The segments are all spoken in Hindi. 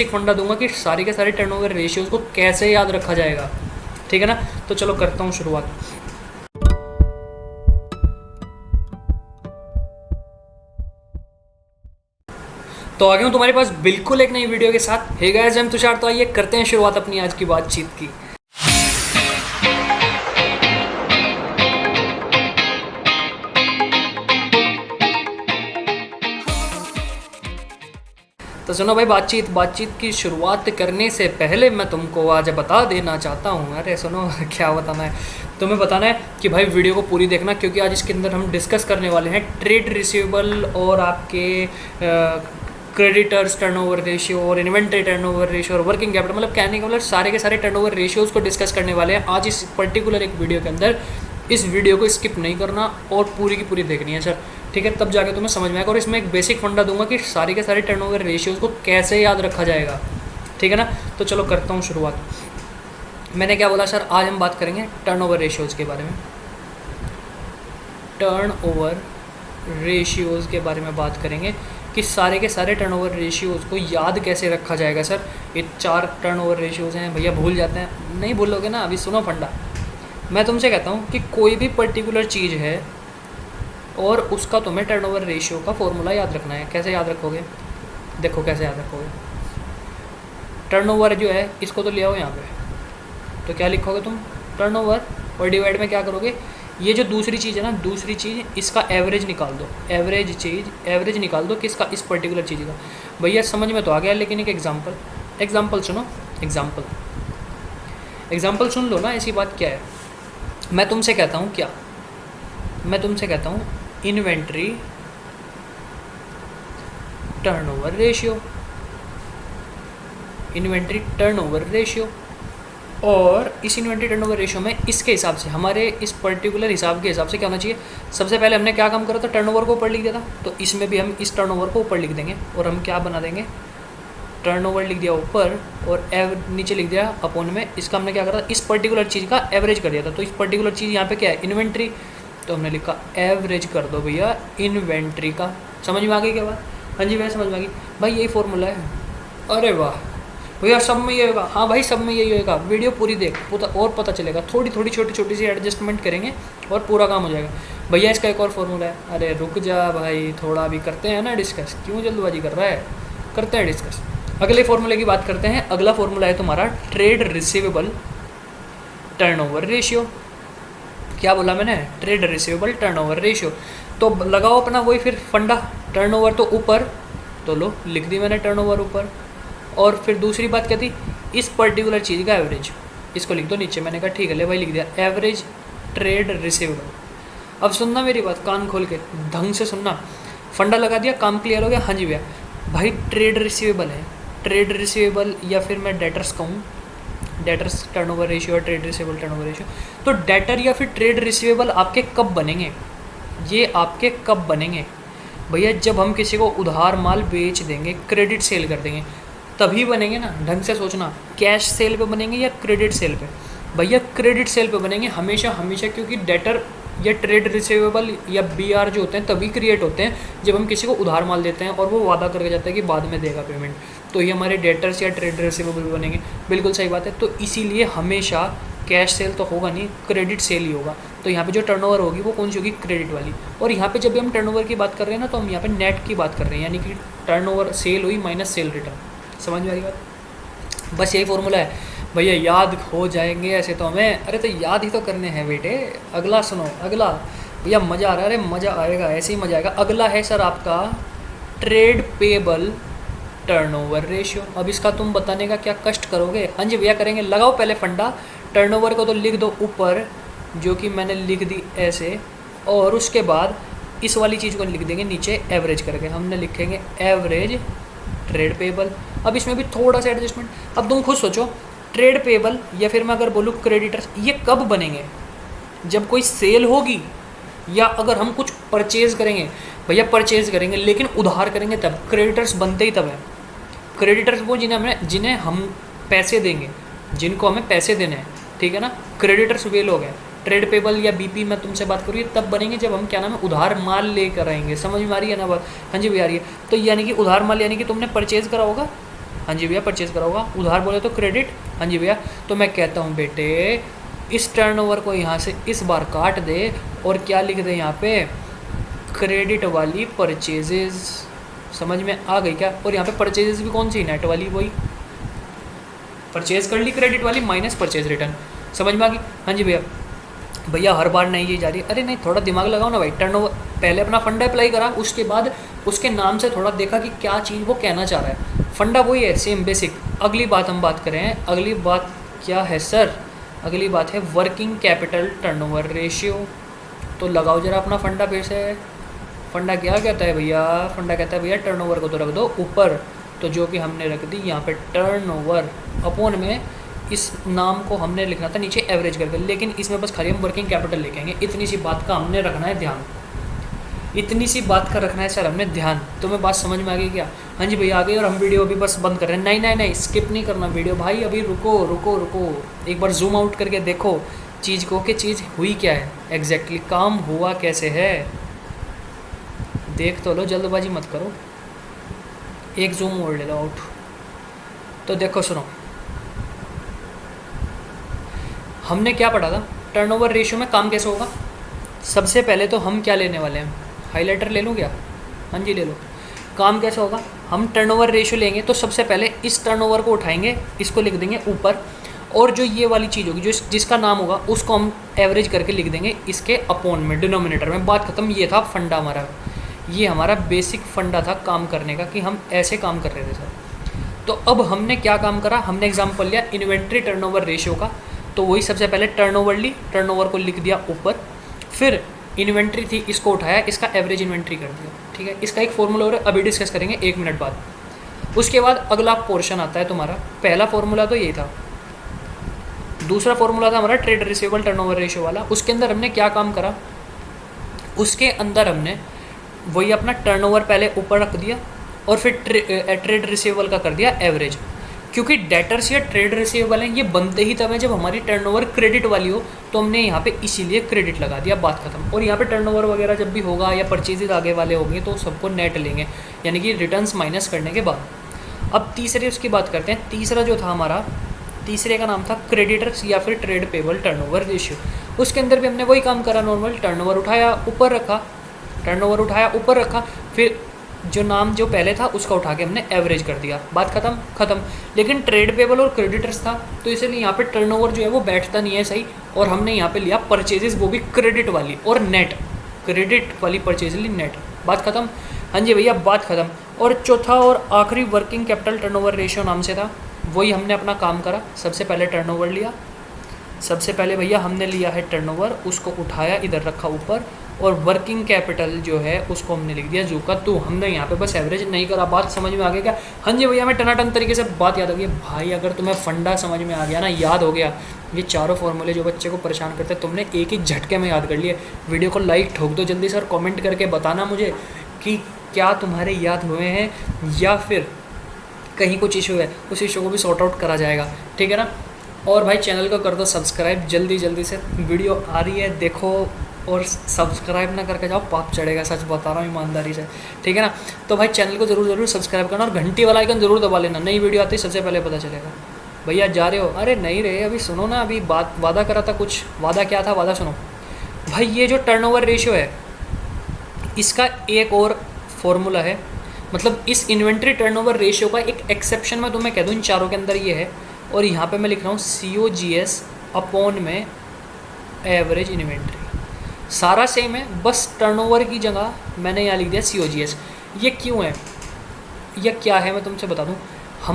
एक फंडा दूंगा कि सारे के सारे टर्नओवर रेशियोज को कैसे याद रखा जाएगा, ठीक है ना। तो चलो करता हूँ शुरुआत। तो आ गया हूँ तुम्हारे पास बिल्कुल एक नई वीडियो के साथ। हे गाइस, मैं तुषार। तो आइए करते हैं शुरुआत अपनी आज की बातचीत की। तो सुनो भाई, बातचीत की शुरुआत करने से पहले मैं तुमको आज बता देना चाहता हूँ। अरे सुनो क्या बताना है तुम्हें, बताना है कि भाई वीडियो को पूरी देखना, क्योंकि आज इसके अंदर हम डिस्कस करने वाले हैं ट्रेड रिसीवेबल और आपके क्रेडिटर्स टर्नओवर रेशियो और इन्वेंट्री टर्नओवर रेशियो और वर्किंग कैपिटल, मतलब कहने का मतलब सारे के सारे टर्नओवर रेशियोज़ को डिस्कस करने वाले हैं आज इस पर्टिकुलर एक वीडियो के अंदर। इस वीडियो को स्किप नहीं करना और पूरी की पूरी देखनी है सर, ठीक है। तब जाके तुम्हें समझ में आएगा। और इसमें एक बेसिक फंडा दूंगा कि सारे के सारे टर्नओवर रेशियोज़ को कैसे याद रखा जाएगा, ठीक है ना। तो चलो करता हूँ शुरुआत। मैंने क्या बोला सर, आज हम बात करेंगे टर्नओवर रेशियोज़ के बारे में। टर्नओवर रेशियोज़ के बारे में बात करेंगे कि सारे के सारे टर्नओवर रेशियोज़ को याद कैसे रखा जाएगा। सर ये 4 टर्नओवर रेशियोज़ हैं भैया, भूल जाते हैं, नहीं भूलोगे ना। अभी सुनो फंडा, मैं तुमसे कहता हूँ कि कोई भी पर्टिकुलर चीज़ है और उसका तुम्हें टर्नओवर रेशियो का फॉर्मूला याद रखना है। कैसे याद रखोगे, देखो कैसे याद रखोगे। टर्नओवर जो है इसको तो ले आओ यहाँ पे, तो क्या लिखोगे तुम, टर्नओवर, और डिवाइड में क्या करोगे, ये जो दूसरी चीज़ है ना, दूसरी चीज़, इसका एवरेज निकाल दो। एवरेज निकाल दो किसका, इस पर्टिकुलर चीज़ का। भैया समझ में तो आ गया, लेकिन एक एग्जाम्पल सुनो। एग्जाम्पल सुन लो ना। ऐसी बात क्या है, मैं तुमसे कहता हूँ क्या, मैं तुमसे कहता हूँ इन्वेंट्री टर्नओवर रेशियो, और इस इन्वेंट्री टर्नओवर रेशियो में इसके हिसाब से, हमारे इस पर्टिकुलर हिसाब के हिसाब से क्या होना चाहिए। सबसे पहले हमने क्या काम करा था, टर्नओवर को ऊपर लिख दिया था, तो इसमें भी हम इस टर्नओवर को ऊपर लिख देंगे और हम क्या बना देंगे, टर्नओवर लिख दिया ऊपर और नीचे लिख दिया अपोन में। इसका हमने क्या करा, इस पर्टिकुलर चीज़ का एवरेज कर दिया था। तो इस पर्टिकुलर चीज़ यहाँ पे क्या है, इन्वेंट्री, तो हमने लिखा एवरेज कर दो भैया इन्वेंट्री का। समझ में आ गई क्या बात? हाँ जी भैया समझ में आ गई। भाई यही फॉर्मूला है। अरे वाह भैया, सब में ये होगा। हाँ भाई सब में यही होगा। वीडियो पूरी देख और पता चलेगा। थोड़ी थोड़ी छोटी सी एडजस्टमेंट करेंगे और पूरा काम हो जाएगा। भैया इसका एक और फॉर्मूला है। अरे रुक जा भाई, थोड़ा भी करते हैं ना डिस्कस, क्यों जल्दबाजी कर रहा है, करते हैं डिस्कस। अगले फॉर्मूले की बात करते हैं। अगला फॉर्मूला है तुम्हारा ट्रेड रिसीवेबल टर्नओवर रेशियो। क्या बोला मैंने, ट्रेड रिसीवेबल टर्नओवर रेशियो। तो लगाओ अपना वही फिर फंडा, टर्नओवर तो ऊपर, तो लो लिख दी मैंने टर्नओवर ऊपर, और फिर दूसरी बात क्या थी, इस पर्टिकुलर चीज़ का एवरेज, इसको लिख दो नीचे। मैंने कहा ठीक है ले भाई, लिख दिया एवरेज ट्रेड रिसीवेबल। अब सुनना मेरी बात, कान खोल के ढंग से सुनना। फंडा लगा दिया, काम क्लियर हो गया। हाँ जी भैया, भाई ट्रेड रिसीवेबल है, ट्रेड रिसीवेबल या फिर मैं डेटर्स कहूँ, डेटर्स टर्नओवर रेशियो और ट्रेड रिसीवेबल टर्नओवर रेशियो। तो डेटर या फिर ट्रेड रिसीवेबल आपके कब बनेंगे, ये आपके कब बनेंगे भैया, जब हम किसी को उधार माल बेच देंगे, क्रेडिट सेल कर देंगे, तभी बनेंगे ना। ढंग से सोचना, कैश सेल पे बनेंगे या क्रेडिट सेल पे। भैया क्रेडिट सेल पे बनेंगे हमेशा, क्योंकि डेटर या ट्रेड रिसीवेबल या बीआर जो होते हैं तभी क्रिएट होते हैं जब हम किसी को उधार माल देते हैं और वो वादा करके जाता है कि बाद में देगा पेमेंट, तो ये हमारे डेटर्स या ट्रेड रिसीवेबल बनेंगे। बिल्कुल सही बात है। तो इसीलिए हमेशा कैश सेल तो होगा नहीं, क्रेडिट सेल ही होगा। तो यहाँ पे जो टर्नओवर होगी वो कौन सी होगी, क्रेडिट वाली। और यहाँ पे जब भी हम टर्नओवर की बात कर रहे हैं ना, तो हम यहाँ पे नेट की बात कर रहे हैं, यानी कि टर्नओवर सेल हुई माइनस सेल रिटर्न। समझ में आ रही बात? बस यही फॉर्मूला है भैया, याद हो जाएंगे ऐसे तो हमें। अरे तो याद ही तो करने हैं बेटे। अगला सुनो, अगला भैया मज़ा आ रहा है, अरे मज़ा आएगा, ऐसे ही मज़ा आएगा। अगला है सर आपका ट्रेड पेबल टर्नओवर रेशियो। अब इसका तुम बताने का क्या कष्ट करोगे? हाँ जी भैया करेंगे। लगाओ पहले फंडा, टर्नओवर को तो लिख दो ऊपर, जो कि मैंने लिख दी ऐसे, और उसके बाद इस वाली चीज़ को लिख देंगे नीचे एवरेज करके। हमने लिखेंगे एवरेज ट्रेड पेबल। अब इसमें भी थोड़ा सा एडजस्टमेंट। अब तुम खुद सोचो, ट्रेड पेबल या फिर मैं अगर बोलूँ क्रेडिटर्स, ये कब बनेंगे, जब कोई सेल होगी या अगर हम कुछ परचेज़ करेंगे। भैया परचेज़ करेंगे लेकिन उधार करेंगे तब, क्रेडिटर्स बनते ही तब है। क्रेडिटर्स वो जिन्हें हम पैसे देंगे, जिनको हमें पैसे देने हैं, ठीक है ना। क्रेडिटर्स वे लोग हैं। ट्रेड पेबल या बीपी मैं तुमसे बात करूँ, तब बनेंगे जब हम क्या नाम है उधार माल लेकर आएंगे। समझ में आ रही है ना बात? हाँ जी भैया आ रही है। तो यानी कि उधार माल यानी कि तुमने परचेज़ करा होगा, हाँ जी भैया परचेज़ करा होगा। उधार बोले तो क्रेडिट। हाँ जी भैया। तो मैं कहता हूँ बेटे इस टर्नओवर को यहाँ से इस बार काट दे और क्या लिख दे यहाँ पे, क्रेडिट वाली परचेजेज। समझ में आ गई क्या? और यहाँ पे परचेजेज भी कौन सी, नेट वाली, वही परचेज कर ली क्रेडिट वाली माइनस परचेज रिटर्न। समझ में आ गई? हाँ जी भैया। भैया हर बार नहीं ये जा रही, अरे नहीं थोड़ा दिमाग लगाओ ना भाई। टर्नओवर पहले अपना फंडा अप्लाई करा, उसके बाद उसके नाम से थोड़ा देखा कि क्या चीज़ वो कहना चाह रहा है। फंडा वही है सेम बेसिक। अगली बात हम बात करें, अगली बात क्या है सर? अगली बात है वर्किंग कैपिटल टर्नओवर रेशियो। तो लगाओ जरा अपना फंडा फिर से। फंडा क्या कहता है भैया? फंडा कहता है भैया टर्नओवर को तो रख दो ऊपर, तो जो कि हमने रख दी यहाँ पे टर्नओवर अपॉन में इस नाम को हमने लिखना था नीचे एवरेज करके, लेकिन इसमें बस खाली हम वर्किंग कैपिटल लिखेंगे। इतनी सी बात का हमने रखना है ध्यान, इतनी सी बात का रखना है सर हमने ध्यान। तुम्हें बात समझ में आ गई क्या? हाँ जी भैया आ गई। और हम वीडियो अभी बस बंद कर रहे हैं। नहीं नहीं नहीं, स्किप नहीं करना वीडियो भाई, अभी रुको रुको रुको, एक बार जूम आउट करके देखो चीज़ को कि चीज़ हुई क्या है एग्जैक्टली, काम हुआ कैसे है, देख तो लो, जल्दबाजी मत करो। एक जूम और ले लो आउट। तो देखो सुनो, हमने क्या पढ़ा था? टर्नओवर रेशियो में काम कैसे होगा। सबसे पहले तो हम क्या लेने वाले हैं, हाइलाइटर ले लूँ क्या? हाँ जी ले लो। काम कैसे होगा, हम टर्नओवर रेशियो लेंगे तो सबसे पहले इस टर्नओवर को उठाएंगे, इसको लिख देंगे ऊपर, और जो ये वाली चीज़ होगी जो जिसका नाम होगा उसको हम एवरेज करके लिख देंगे इसके अपॉन में, डिनोमिनेटर में। बात खत्म। ये था फंडा हमारा, ये हमारा बेसिक फंडा था काम करने का कि हम ऐसे काम कर रहे थे सर। तो अब हमने क्या काम करा, हमने एग्जाम्पल लिया इन्वेंट्री टर्नओवर रेशियो का। तो वही सबसे पहले टर्नओवर ली, टर्नओवर को लिख दिया ऊपर, फिर इन्वेंट्री थी इसको उठाया, इसका एवरेज इन्वेंट्री कर दिया। ठीक है, इसका एक फॉर्मूला और अभी डिस्कस करेंगे 1 मिनट बाद। उसके बाद अगला पोर्शन आता है तुम्हारा, पहला फॉर्मूला तो यही था, दूसरा फॉर्मूला था हमारा ट्रेड रिसीवेबल टर्नओवर रेशियो वाला। उसके अंदर हमने क्या काम करा, उसके अंदर हमने वही अपना टर्नओवर पहले ऊपर रख दिया और फिर ट्रेड रिसीवेबल का कर दिया एवरेज। क्योंकि डेटर्स या ट्रेड रिसीवेबल हैं ये बनते ही तब है जब हमारी टर्नओवर क्रेडिट वाली हो, तो हमने यहाँ पे इसीलिए क्रेडिट लगा दिया, बात खत्म। और यहाँ पे टर्नओवर वगैरह जब भी होगा या परचेजेज आगे वाले होंगे तो सबको नेट लेंगे, यानी कि रिटर्न्स माइनस करने के बाद। अब तीसरे उसकी बात करते हैं। तीसरा जो था हमारा, तीसरे का नाम था क्रेडिटर्स या फिर ट्रेड पेबल टर्नओवर रेशियो। उसके अंदर भी हमने वही काम करा, नॉर्मल टर्नओवर उठाया ऊपर रखा, टर्नओवर उठाया ऊपर रखा, फिर जो नाम जो पहले था उसका उठा के हमने एवरेज कर दिया, बात खत्म खत्म। लेकिन ट्रेड पेबल और क्रेडिटर्स था तो इसलिए यहाँ पे टर्नओवर जो है वो बैठता नहीं है सही, और हमने यहाँ पे लिया परचेजेस, वो भी क्रेडिट वाली और नेट, क्रेडिट वाली परचेज ली नेट, बात खत्म। हाँ जी भैया बात खत्म। और चौथा और आखिरी वर्किंग कैपिटल टर्नओवर रेशियो नाम से था, वही हमने अपना काम करा। सबसे पहले टर्नओवर लिया, सबसे पहले भैया हमने लिया है टर्नओवर, उसको उठाया इधर रखा ऊपर, और वर्किंग कैपिटल जो है उसको हमने लिख दिया जू का तू। हमने यहाँ पे बस एवरेज नहीं करा, बात समझ में आ गया क्या? हाँ जी भैया मैं टनाटन तरीके से बात याद आ गई भाई। अगर तुम्हें फंडा समझ में आ गया ना, याद हो गया, ये चारों फॉर्मूले जो बच्चे को परेशान करते हैं तुमने एक ही झटके में याद कर लिए। वीडियो को लाइक ठोक दो जल्दी से, और कॉमेंट करके बताना मुझे कि क्या तुम्हारे याद हुए हैं या फिर कहीं कुछ इशू है, उस इशू को भी सॉर्ट आउट करा जाएगा, ठीक है ना। और भाई चैनल को कर दो सब्सक्राइब जल्दी जल्दी से, वीडियो आ रही है देखो, और सब्सक्राइब ना करके जाओ पाप चढ़ेगा, सच बता रहा हूँ ईमानदारी से, ठीक है ना। तो भाई चैनल को ज़रूर सब्सक्राइब करना और घंटी वाला आइकन ज़रूर दबा लेना, नई वीडियो आती है सबसे पहले पता चलेगा। भैया जा रहे हो? अरे नहीं रहे, अभी सुनो ना, अभी बात वादा करा था कुछ, वादा क्या था, वादा सुनो भाई। ये जो टर्नओवर रेशियो है इसका एक और फॉर्मूला है, मतलब इस इन्वेंट्री टर्नओवर रेशियो का एक एक्सेप्शन मैं तुम्हें कह दूँ, इन चारों के अंदर ये है। और यहाँ पे मैं लिख रहा हूँ COGS अपॉन में एवरेज इन्वेंट्री, सारा सेम है, बस टर्नओवर की जगह मैंने यहाँ लिख दिया COGS। ये क्यों है, यह क्या है मैं तुमसे बता दूँ।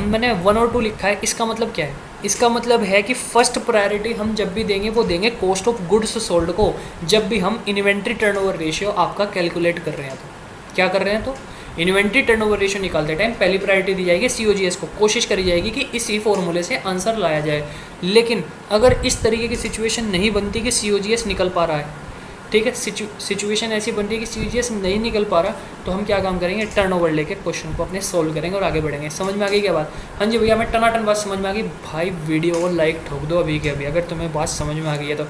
मैंने 1 और 2 लिखा है, इसका मतलब क्या है? इसका मतलब है कि फर्स्ट प्रायोरिटी हम जब भी देंगे वो देंगे कॉस्ट ऑफ गुड्स सोल्ड को, जब भी हम इन्वेंट्री टर्नओवर रेशियो आपका कैलकुलेट कर रहे हैं। तो क्या कर रहे हैं, तो इन्वेंट्री टर्नओवर रेशियो निकालते टाइम पहली प्रायोरिटी दी जाएगी COGS को, कोशिश करी जाएगी कि इसी फॉर्मूले से आंसर लाया जाए। लेकिन अगर इस तरीके की सिचुएशन नहीं बनती कि COGS निकल पा रहा है, ठीक है, सिचुएशन ऐसी बन रही है कि COGS नहीं निकल पा रहा, तो हम क्या काम करेंगे, टर्नओवर लेके क्वेश्चन को अपने सोल्व करेंगे और आगे बढ़ेंगे। समझ में आ गई क्या बात? हाँ जी भैया मैं टनाटन बात समझ में आ गई भाई। वीडियो को लाइक ठोक दो अभी के अभी अगर तुम्हें बात समझ में आ गई है तो।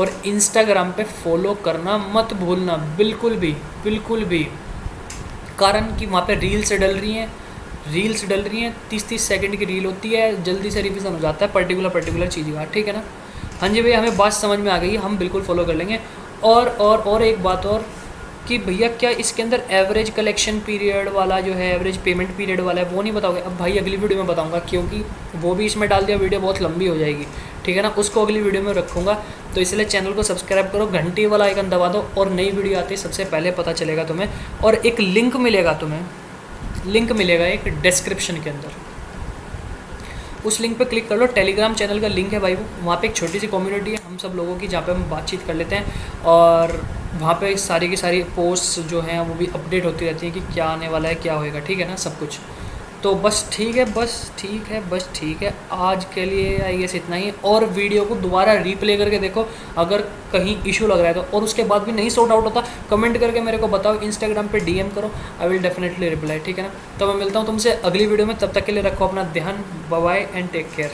और इंस्टाग्राम पे फॉलो करना मत भूलना, बिल्कुल भी, कारण कि वहाँ पे रील्स डल रही हैं, रील्स डल रही हैं, 30-30 सेकंड की रील होती है, जल्दी से रिवीजन हो जाता है पर्टिकुलर चीज़ का, ठीक है ना। हाँ जी भैया, हमें बात समझ में आ गई, हम बिल्कुल फॉलो कर लेंगे। और एक बात और कि भैया क्या इसके अंदर एवरेज कलेक्शन पीरियड वाला जो है, एवरेज पेमेंट पीरियड वाला है, वो नहीं बताओगे? अब भाई अगली वीडियो में बताऊंगा, क्योंकि वो भी इसमें डाल दिया, वीडियो बहुत लंबी हो जाएगी, ठीक है ना। उसको अगली वीडियो में रखूँगा, तो इसलिए चैनल को सब्सक्राइब करो, घंटी वाला आइकन दबा दो, और नई वीडियो आती है सबसे पहले पता चलेगा तुम्हें। और एक लिंक मिलेगा तुम्हें, लिंक मिलेगा एक डिस्क्रिप्शन के अंदर, उस लिंक पे क्लिक कर लो। टेलीग्राम चैनल का लिंक है भाई, वो वहाँ पे एक छोटी सी कम्युनिटी है हम सब लोगों की, जहाँ पे हम बातचीत कर लेते हैं, और वहाँ पे सारी की सारी पोस्ट जो हैं वो भी अपडेट होती रहती हैं कि क्या आने वाला है, क्या होएगा, ठीक है ना, सब कुछ। तो बस ठीक है, आज के लिए आई गेस इतना ही। और वीडियो को दोबारा रीप्ले करके देखो, अगर कहीं इशू लग रहा है तो, और उसके बाद भी नहीं सॉर्ट आउट होता, कमेंट करके मेरे को बताओ, इंस्टाग्राम पे डीएम करो, आई विल डेफिनेटली रिप्लाई, ठीक है ना। तो मैं मिलता हूँ तुमसे अगली वीडियो में, तब तक के लिए रखो अपना ध्यान, bye bye and take care.